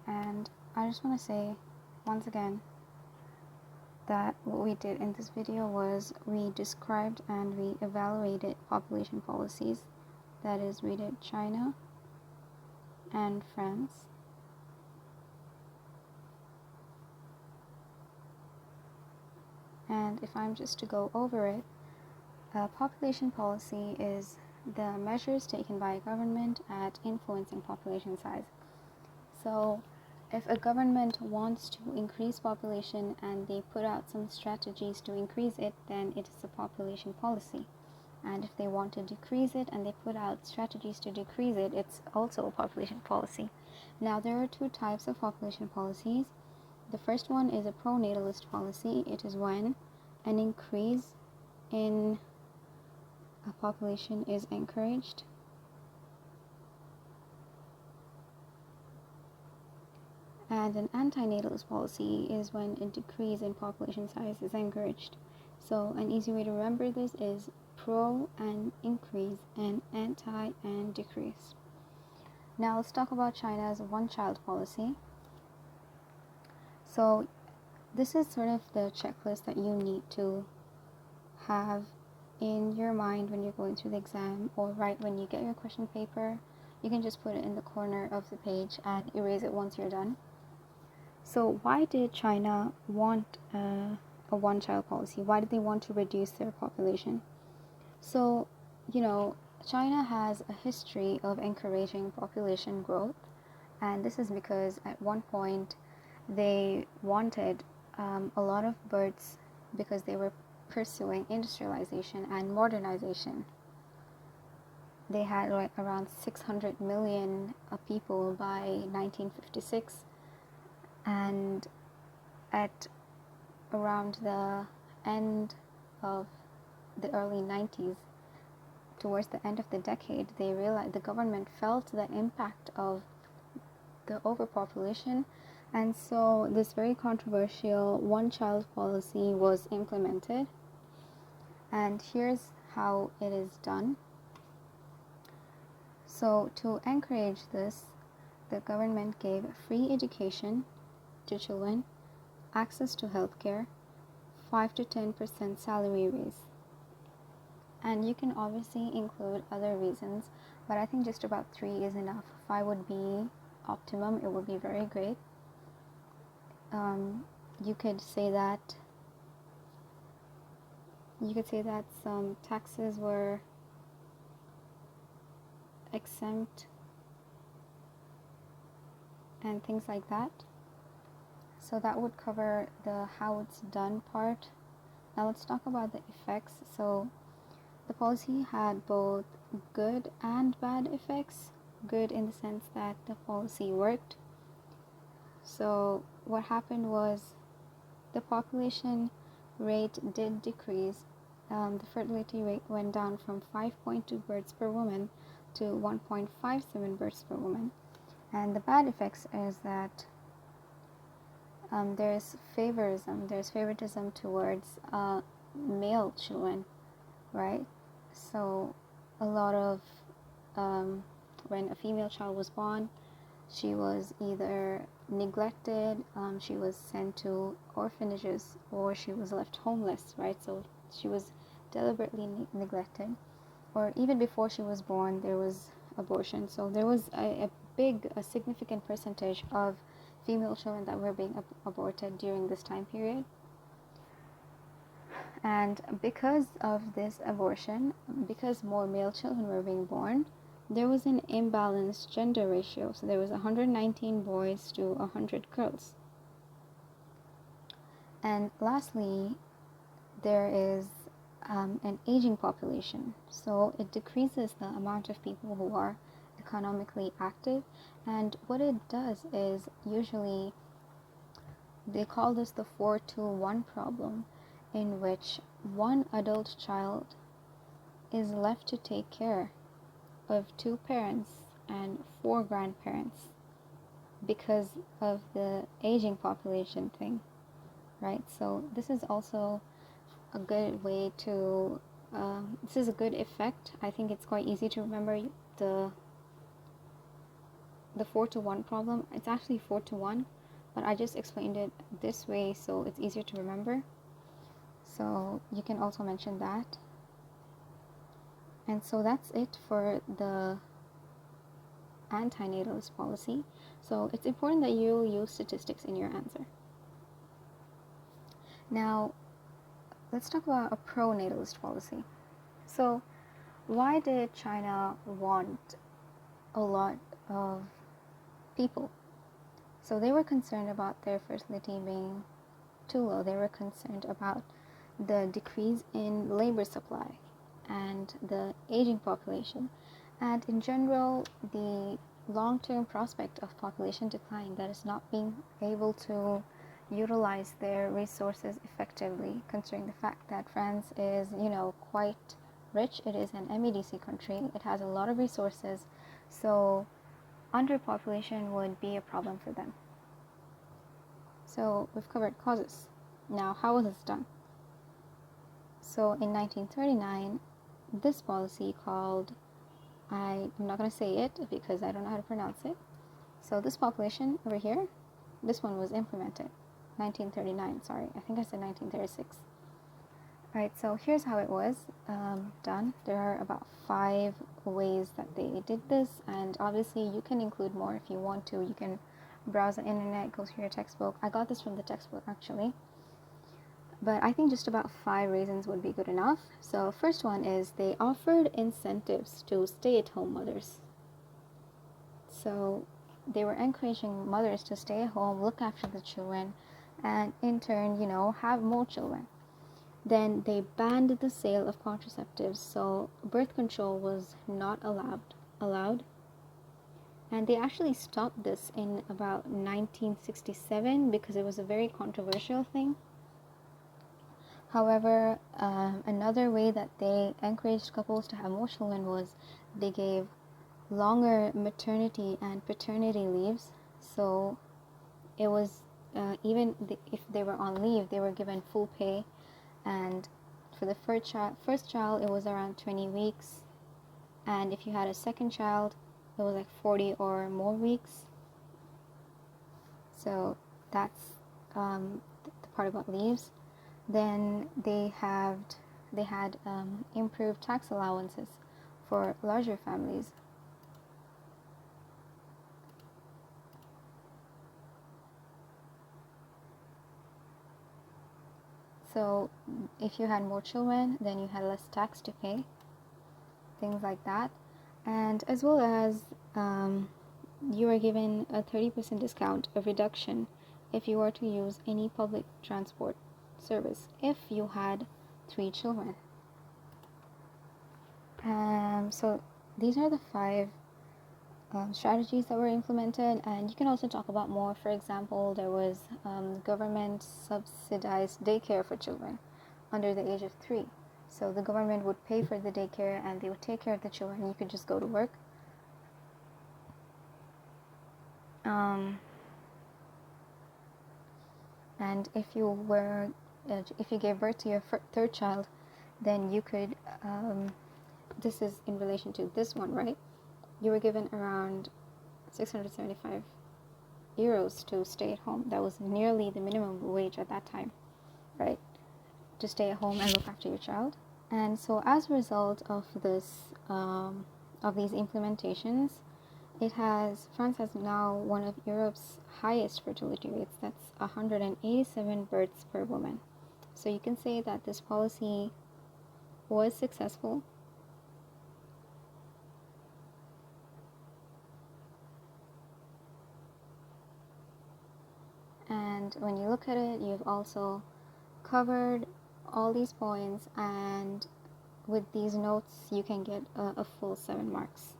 And I just want to say once again that what we did in this video was we described and we evaluated population policies. That is, we did China and France. And if I'm just to go over it, population policy is the measures taken by a government at influencing population size. So if a government wants to increase population and they put out some strategies to increase it, then it is a population policy. And if they want to decrease it and they put out strategies to decrease it, it's also a population policy. Now, there are two types of population policies. The first one is a pro-natalist policy. It is when an increase in a population is encouraged. And an anti-natalist policy is when a decrease in population size is encouraged. So an easy way to remember this is pro and increase and anti and decrease. Now let's talk about China's one-child policy. So this is sort of the checklist that you need to have in your mind when you're going through the exam, or right when you get your question paper. You can just put it in the corner of the page and erase it once you're done. So why did China want a one-child policy? Why did they want to reduce their population? So, China has a history of encouraging population growth, and this is because at one point they wanted a lot of birds because they were pursuing industrialization and modernization. They had around 600 million people by 1956, and at around the end of the early 90s, towards the end of the decade, they realized the government felt the impact of the overpopulation, and so this very controversial one-child policy was implemented. And here's how it is done. So to encourage this, the government gave free education to children, access to healthcare, 5 to 10% salary raise. And you can obviously include other reasons, but I think just about 3 is enough. 5 would be optimum. It would be very great. You could say that some taxes were exempt and things like that. So that would cover the how it's done part. Now let's talk about the effects. So the policy had both good and bad effects. Good in the sense that the policy worked. So what happened was the population rate did decrease. The fertility rate went down from 5.2 births per woman to 1.57 births per woman. And the bad effects is that there's favoritism towards male children, right? So a lot of when a female child was born, she was either neglected, she was sent to orphanages, or she was left homeless, right? So she was deliberately neglected, or even before she was born, there was abortion. So there was a significant percentage of female children that were being aborted during this time period. And because of this abortion, because more male children were being born, there was an imbalanced gender ratio. So there was 119 boys to 100 girls. And lastly, there is an aging population. So it decreases the amount of people who are economically active. And what it does is, usually they call this the 4-to-1 problem, in which one adult child is left to take care of 2 parents and 4 grandparents because of the aging population thing, right? So this is also a good way to this is a good effect. I think it's quite easy to remember the 4-to-1 problem. It's actually 4-to-1, but I just explained it this way so it's easier to remember. So you can also mention that. And so that's it for the antinatalist policy. So it's important that you use statistics in your answer. Now, let's talk about a pro-natalist policy. So why did China want a lot of people? So they were concerned about their fertility being too low. They were concerned about the decrease in labor supply and the aging population, and in general the long-term prospect of population decline that is not being able to utilize their resources effectively, considering the fact that France is, quite rich. It is an MEDC country. It has a lot of resources, so underpopulation would be a problem for them. So we've covered causes. Now, how was this done? So in 1939, this policy called, I'm not going to say it because I don't know how to pronounce it. So this population over here, this one was implemented. 1939, sorry, I think I said 1936. Alright, so here's how it was done. There are about 5 ways that they did this, and obviously you can include more if you want to. You can browse the internet, go through your textbook. I got this from the textbook actually. But I think just about 5 reasons would be good enough. So first one is they offered incentives to stay-at-home mothers. So they were encouraging mothers to stay at home, look after the children, and in turn, have more children. Then they banned the sale of contraceptives, so birth control was not allowed. And they actually stopped this in about 1967 because it was a very controversial thing. However, another way that they encouraged couples to have more children was they gave longer maternity and paternity leaves. So it was even if they were on leave, they were given full pay. And for the first child, it was around 20 weeks. And if you had a second child, it was like 40 or more weeks. So that's the part about leaves. Then they had improved tax allowances for larger families. So if you had more children, then you had less tax to pay, things like that. And as well as you were given a 30% discount, a reduction, if you were to use any public transport service if you had 3 children. So these are the 5 strategies that were implemented, and you can also talk about more. For example, there was government subsidized daycare for children under the age of 3. So the government would pay for the daycare and they would take care of the children. You could just go to work. And if you gave birth to your 3rd child, then you could, this is in relation to this one, right? You were given around 675 euros to stay at home. That was nearly the minimum wage at that time, right? To stay at home and look after your child. And so as a result of this, of these implementations, France has now one of Europe's highest fertility rates. That's 187 births per woman. So you can say that this policy was successful. And when you look at it, you've also covered all these points, and with these notes you can get a full 7 marks.